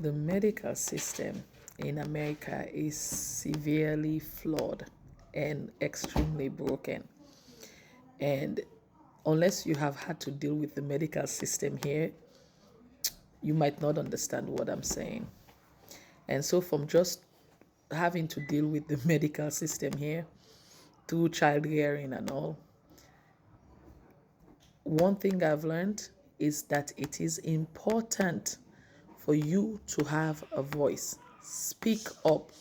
The medical system in America is severely flawed and extremely broken. And unless you have had to deal with the medical system here, you might not understand what I'm saying. And so, from just having to deal with the medical system here through child rearing and all, one thing I've learned is that it is important for you to have a voice. Speak up.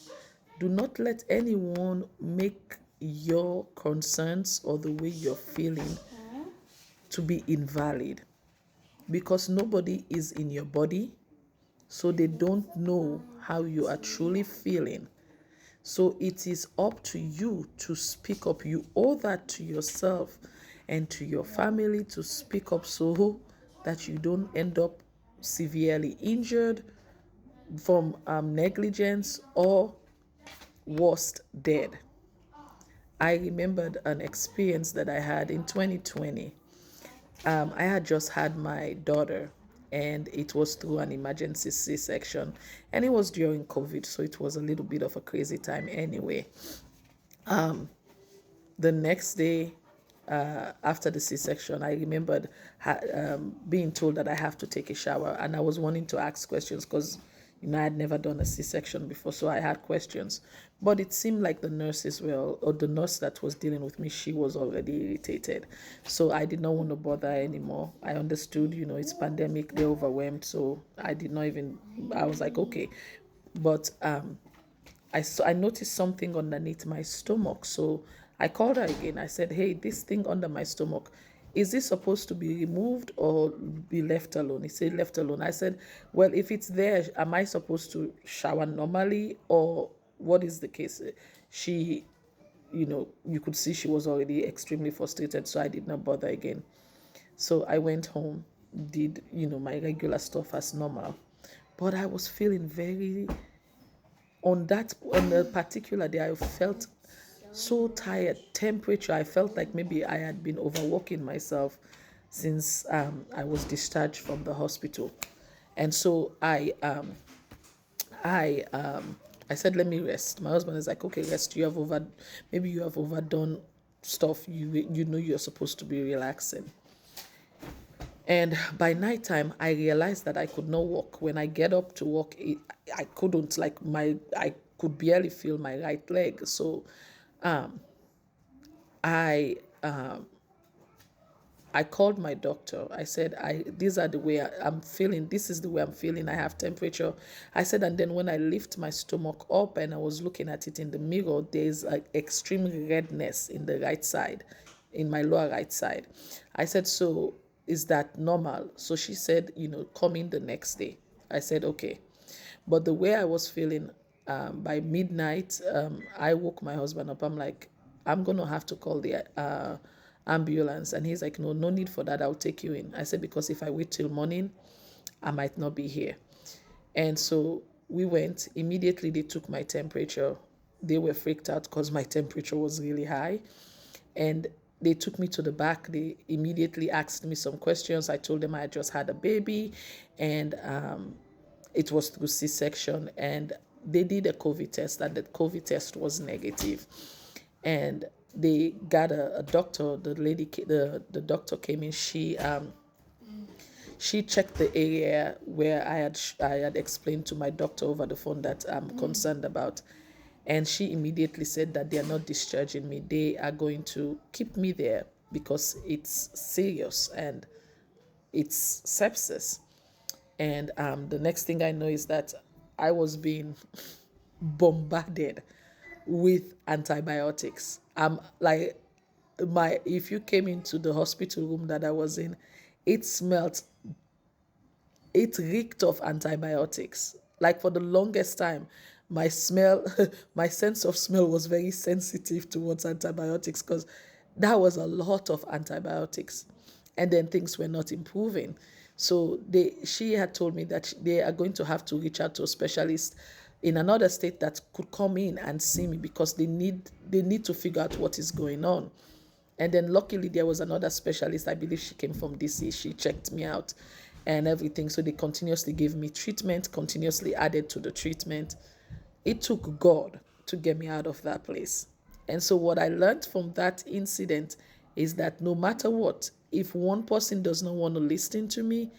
Do not let anyone make your concerns or the way you're feeling to be invalid, because nobody is in your body, so they don't know how you are truly feeling. So it is up to you to speak up. You owe that to yourself and to your family to speak up so that you don't end up severely injured from negligence or worst, dead. I remembered an experience that I had in 2020. I had just had my daughter, and it was through an emergency C-section, and it was during COVID, so it was a little bit of a crazy time anyway. The next day, after the C-section, I remembered being told that I have to take a shower, and I was wanting to ask questions because, I had never done a C-section before, so I had questions. But it seemed like the nurses were, or the nurse that was dealing with me, she was already irritated. So I did not want to bother anymore. I understood, it's pandemic, they're overwhelmed, so I did not even. I was like, okay, but I noticed something underneath my stomach. So I called her again. I said, hey, this thing under my stomach, is this supposed to be removed or be left alone? He said, left alone. I said, well, if it's there, am I supposed to shower normally, or what is the case? She, you could see she was already extremely frustrated. So I did not bother again. So I went home, did, my regular stuff as normal. But I was feeling very, on a particular day, I felt so tired. Temperature, I felt like maybe I had been overworking myself since I was discharged from the hospital. And so I said, let me rest. My husband is like, okay, rest. Maybe you have overdone stuff. You know you're supposed to be relaxing. And by nighttime, I realized that I could not walk. When I get up to walk, I couldn't, I could barely feel my right leg. So I I called my doctor. I said, these are the way I'm feeling. This is the way I'm feeling. I have temperature. I said, and then when I lift my stomach up and I was looking at it in the mirror, there's like extreme redness in the right side, in my lower right side. I said, so is that normal? So she said, come in the next day. I said, okay. But the way I was feeling, by midnight, I woke my husband up. I'm like, I'm going to have to call the ambulance. And he's like, no, no need for that. I'll take you in. I said, because if I wait till morning, I might not be here. And so we went. Immediately, they took my temperature. They were freaked out because my temperature was really high. And they took me to the back. They immediately asked me some questions. I told them I had just had a baby, and it was through C-section. And they did a COVID test, and the COVID test was negative. And they got a doctor. The doctor came in. She checked the area where I had explained to my doctor over the phone that I'm concerned about. And she immediately said that they are not discharging me. They are going to keep me there because it's serious and it's sepsis. And the next thing I know is that I was being bombarded with antibiotics. Like, if you came into the hospital room that I was in, it smelled, it reeked of antibiotics. Like, for the longest time, my smell, my sense of smell was very sensitive towards antibiotics because that was a lot of antibiotics. And then things were not improving. So she had told me that they are going to have to reach out to a specialist in another state that could come in and see me because they need to figure out what is going on. And then luckily there was another specialist, I believe she came from DC, she checked me out. and everything. So they continuously gave me treatment, continuously added to the treatment. It took God to get me out of that place. And so what I learned from that incident is that no matter what, if one person does not want to listen to me,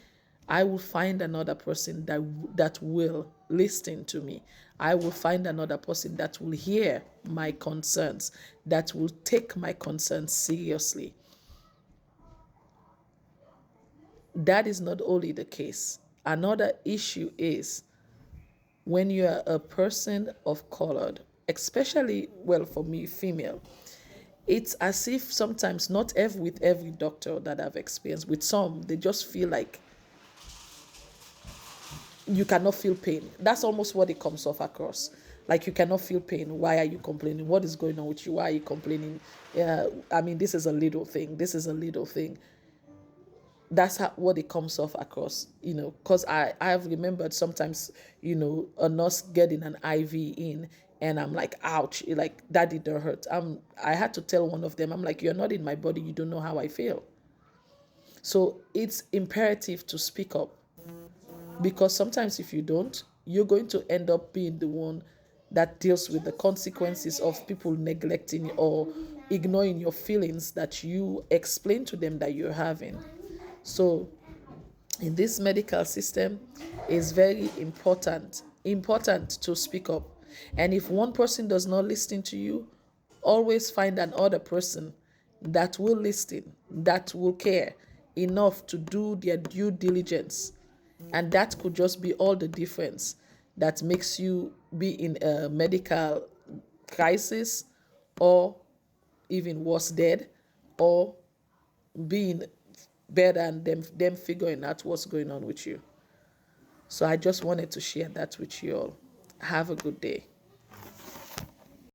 I will find another person that will listen to me. I will find another person that will hear my concerns, that will take my concerns seriously. That is not only the case. Another issue is when you are a person of color, especially, well, for me, female, it's as if sometimes, not with every doctor that I've experienced, with some, they just feel like you cannot feel pain. That's almost what it comes off across. Like, you cannot feel pain. Why are you complaining? What is going on with you? Why are you complaining? I mean, this is a little thing. This is a little thing. That's what it comes off across, because I have remembered sometimes, a nurse getting an IV in, and I'm like, ouch, like that didn't hurt. I had to tell one of them, I'm like, you're not in my body, you don't know how I feel. So it's imperative to speak up, because sometimes if you don't, you're going to end up being the one that deals with the consequences of people neglecting or ignoring your feelings that you explain to them that you're having. So in this medical system, it's very important to speak up. And if one person does not listen to you, always find another person that will listen, that will care enough to do their due diligence. And that could just be all the difference that makes you be in a medical crisis, or even worse, dead, or being better and them figuring out what's going on with you. So I just wanted to share that with you all. Have a good day.